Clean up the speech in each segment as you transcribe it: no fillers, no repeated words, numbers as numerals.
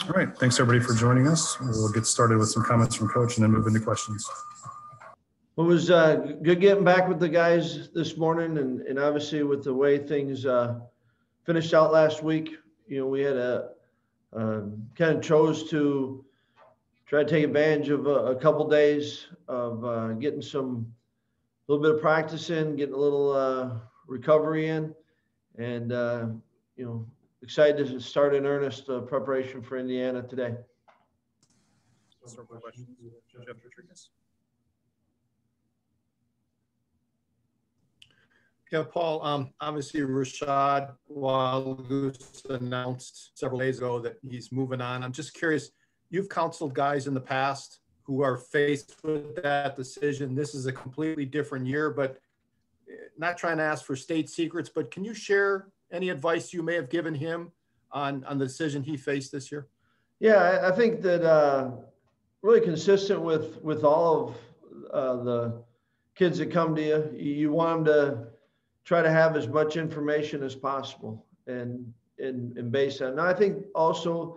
All right. Thanks, everybody, for joining us. We'll get started with some comments from Coach and then move into questions. It was good getting back with the guys this morning, and obviously with the way things finished out last week. We had kind of chose to try to take advantage of a couple days of getting a little bit of practice in, getting a little recovery in, and excited to start in earnest preparation for Indiana today. Yeah, Paul, obviously Rashod Hill announced several days ago that he's moving on. I'm just curious, you've counseled guys in the past who are faced with that decision. This is a completely different year, but not trying to ask for state secrets, but can you share any advice you may have given him on the decision he faced this year? Yeah, I think that really consistent with all of the kids that come to you, you want them to try to have as much information as possible and based on. Now, I think also,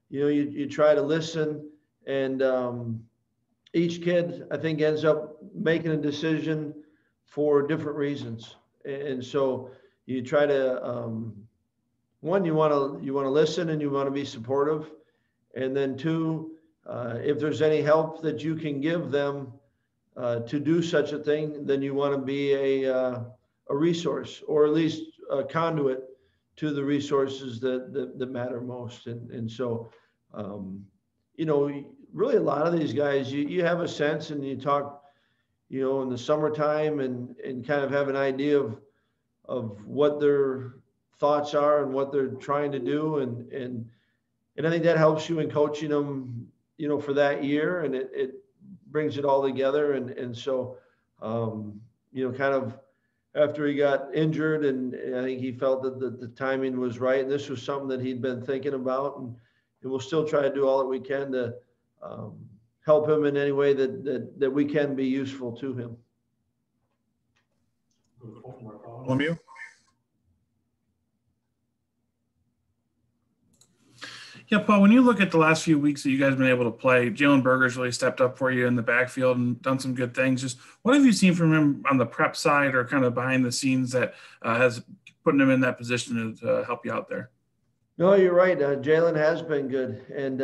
you try to listen, and each kid, I think, ends up making a decision for different reasons. And so you try to, one, you want to listen and you want to be supportive. And then two, if there's any help that you can give them to do such a thing, then you want to be a resource, or at least a conduit to the resources that matter most. And so, really a lot of these guys, you have a sense, and you talk, in the summertime and kind of have an idea of what their thoughts are and what they're trying to do. And I think that helps you in coaching them, for that year, and it brings it all together. And so, kind of after he got injured, and I think he felt that the timing was right. And this was something that he'd been thinking about, and we'll still try to do all that we can to help him in any way that we can be useful to him. Lemieux? Yeah, Paul, when you look at the last few weeks that you guys have been able to play, Jayln Burger's really stepped up for you in the backfield and done some good things. Just what have you seen from him on the prep side or kind of behind the scenes that has putting him in that position to help you out there? No, you're right. Jayln has been good and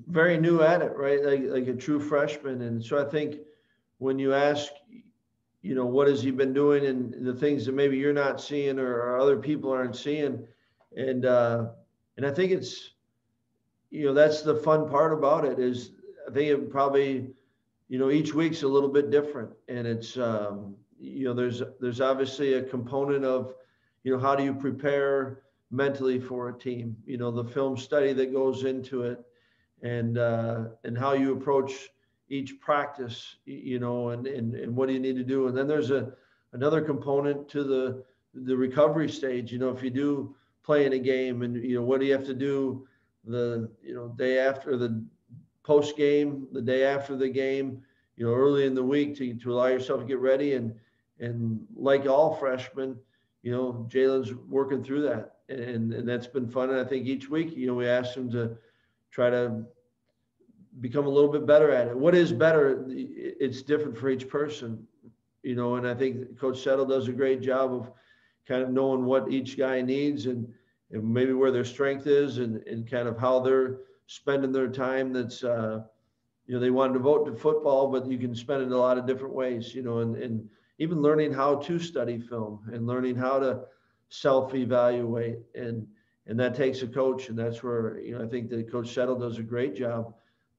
very new at it, right? Like a true freshman. And so I think when you ask, what has he been doing and the things that maybe you're not seeing or other people aren't seeing. And I think it's, that's the fun part about it is I think it probably, each week's a little bit different. And it's, there's obviously a component of, how do you prepare mentally for a team, the film study that goes into it and how you approach each practice, and what do you need to do? And then there's another component to the recovery stage. If you do play in a game and, what do you have to do the, day after the post game, the day after the game, early in the week to allow yourself to get ready. And like all freshmen, Jayln's working through that. And that's been fun. And I think each week, we asked him to try to become a little bit better at it. What is better? It's different for each person, and I think Coach Settle does a great job of kind of knowing what each guy needs and maybe where their strength is and kind of how they're spending their time. That's, they want to devote to football, but you can spend it a lot of different ways, and even learning how to study film and learning how to self-evaluate. And that takes a coach. And that's where, I think that Coach Settle does a great job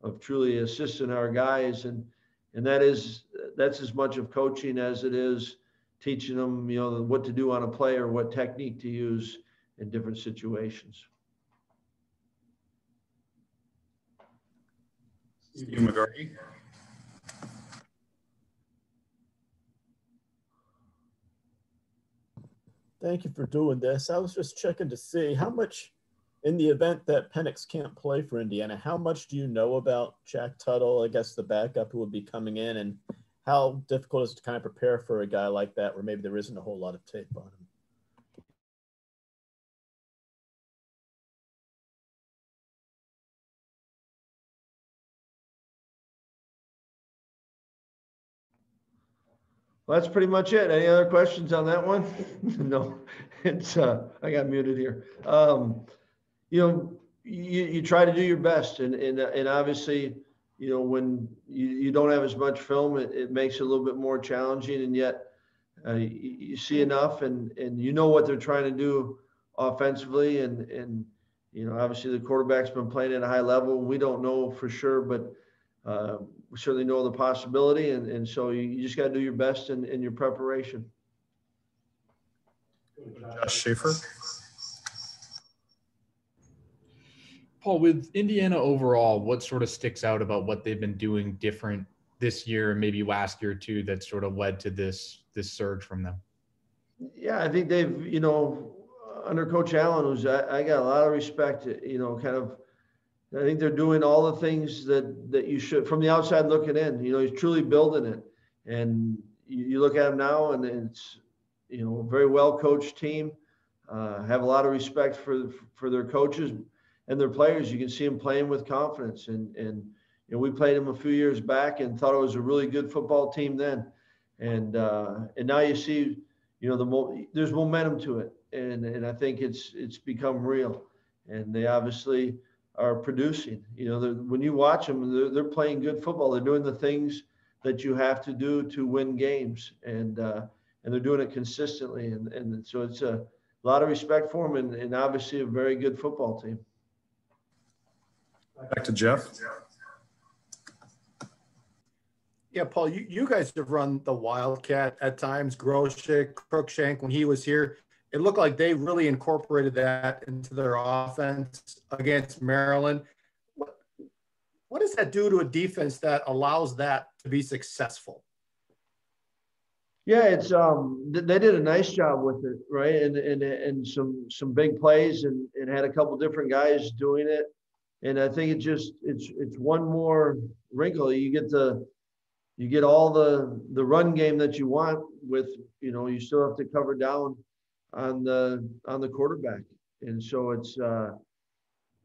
of truly assisting our guys. And that's as much of coaching as it is teaching them, what to do on a play or what technique to use in different situations. Steve McGarty. Thank you for doing this. I was just checking to see how much, in the event that Penix can't play for Indiana, how much do you know about Jack Tuttle, I guess the backup who would be coming in, and how difficult is it to kind of prepare for a guy like that where maybe there isn't a whole lot of tape on him? Well, that's pretty much it. Any other questions on that one? No, it's, I got muted here. You know, you try to do your best, and obviously, you know, when you don't have as much film, it makes it a little bit more challenging, and yet you see enough, and you know what they're trying to do offensively, and you know, obviously the quarterback's been playing at a high level. We don't know for sure, but we certainly know the possibility, and so you just got to do your best in your preparation. Josh Schaefer. Paul, with Indiana overall, what sort of sticks out about what they've been doing different this year and maybe last year too that sort of led to this surge from them? Yeah, I think they've, you know, under Coach Allen, who's I got a lot of respect, you know, kind of, I think they're doing all the things that you should from the outside looking in. You know, he's truly building it. And you look at him now, and it's, you know, a very well coached team. Have a lot of respect for their coaches and their players. You can see them playing with confidence. And you know, we played them a few years back and thought it was a really good football team then. And now you see, you know, there's momentum to it, and I think it's become real. And they obviously are producing. You know, when you watch them, they're playing good football. They're doing the things that you have to do to win games, and they're doing it consistently. And so it's a lot of respect for them, and obviously a very good football team. Back to Jeff. Yeah, Paul, you guys have run the Wildcat at times. Crookshank, when he was here, it looked like they really incorporated that into their offense against Maryland. What does that do to a defense that allows that to be successful? Yeah, it's they did a nice job with it, right? And some big plays, and had a couple different guys doing it. And I think it's one more wrinkle. You get all the run game that you want with, you know, you still have to cover down on the quarterback. And so it's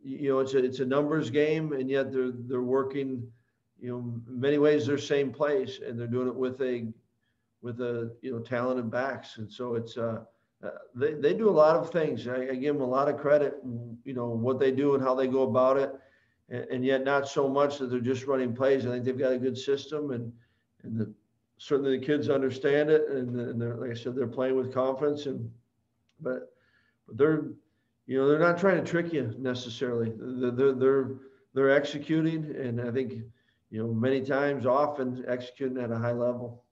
you know, it's a numbers game, and yet they're working, you know, in many ways they're same plays, and they're doing it with a you know, talented backs. And so it's they do a lot of things. I give them a lot of credit, you know, what they do and how they go about it, and yet not so much that they're just running plays. I think they've got a good system, and certainly the kids understand it, and they're, like I said, they're playing with confidence, but they're, you know, they're not trying to trick you necessarily. They're executing, and I think, you know, many times, often executing at a high level.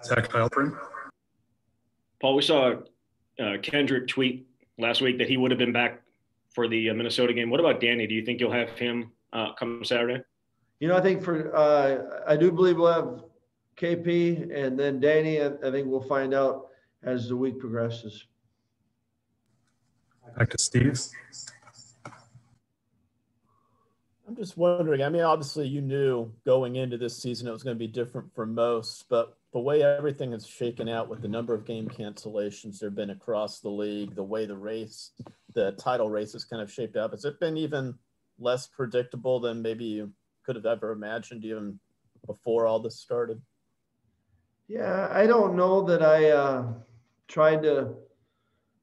Zach Heilprin. Paul, we saw Kendrick tweet last week that he would have been back for the Minnesota game. What about Danny? Do you think you'll have him come Saturday? You know, I think I do believe we'll have KP, and then Danny, I think we'll find out as the week progresses. Back to Steve. I'm just wondering, I mean, obviously you knew going into this season it was going to be different for most, but the way everything is shaken out with the number of game cancellations there have been across the league, the way the title race is kind of shaped up, has it been even less predictable than maybe you could have ever imagined even before all this started? Yeah, I don't know that I tried to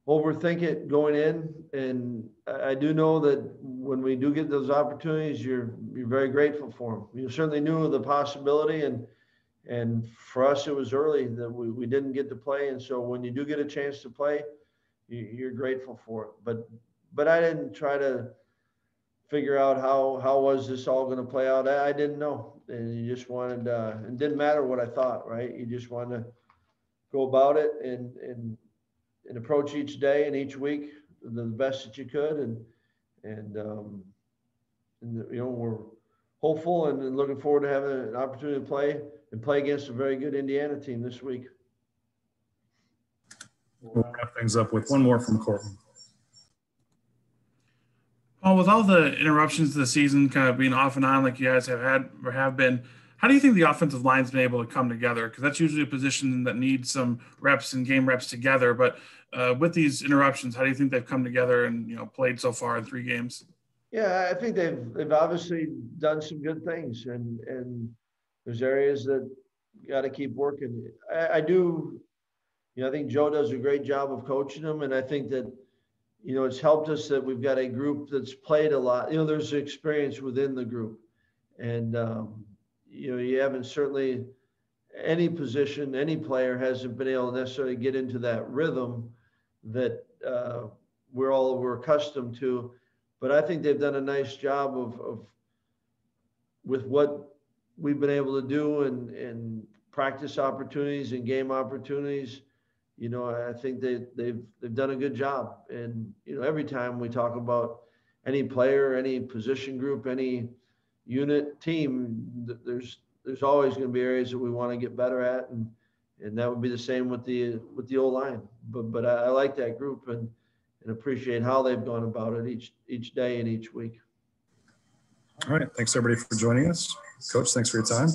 overthink it going in, and I do know that when we do get those opportunities, you're very grateful for them. You certainly knew of the possibility, and for us it was early that we didn't get to play, and so when you do get a chance to play, you're grateful for it. But I didn't try to figure out how was this all going to play out. I didn't know, and you just wanted it didn't matter what I thought, right? You just wanted to go about it and approach each day and each week the best that you could, and you know, we're hopeful and looking forward to having an opportunity to play against a very good Indiana team this week. We'll wrap things up with one more from Courtney. Well, with all the interruptions to the season kind of being off and on like you guys have had or have been, how do you think the offensive line's been able to come together? Because that's usually a position that needs some reps and game reps together. But with these interruptions, how do you think they've come together and, you know, played so far in 3 games? Yeah, I think they've obviously done some good things, and there's areas that, got to keep working. I do, you know, I think Joe does a great job of coaching them. And I think that, you know, it's helped us that we've got a group that's played a lot. You know, there's experience within the group. And, you know, you haven't certainly any position, any player hasn't been able to necessarily get into that rhythm that we're accustomed to. But I think they've done a nice job of with what we've been able to do and practice opportunities and game opportunities. You know, I think they've done a good job. And, you know, every time we talk about any player, any position group, any unit team, there's always going to be areas that we want to get better at. And that would be the same with the O-line. But I like that group and appreciate how they've gone about it each day and each week. All right. Thanks everybody for joining us. Coach, thanks for your time.